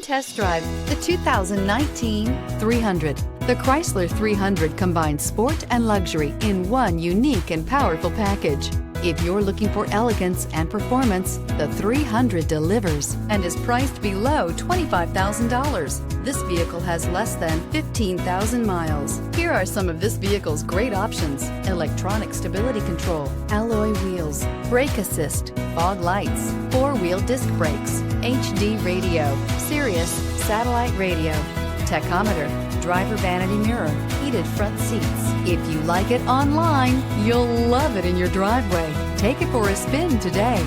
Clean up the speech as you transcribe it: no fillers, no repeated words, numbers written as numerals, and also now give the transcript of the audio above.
test drive the 2019 300. The Chrysler 300 combines sport and luxury in one unique and powerful package. If you're looking for elegance and performance, the 300 delivers and is priced below $25,000. This vehicle has less than 15,000 miles. Here are some of this vehicle's great options: electronic stability control, alloy wheels, brake assist, fog lights, four-wheel disc brakes, HD radio, Sirius satellite radio, tachometer, driver vanity mirror, heated front seats. If you like it online, you'll love it in your driveway. Take it for a spin today.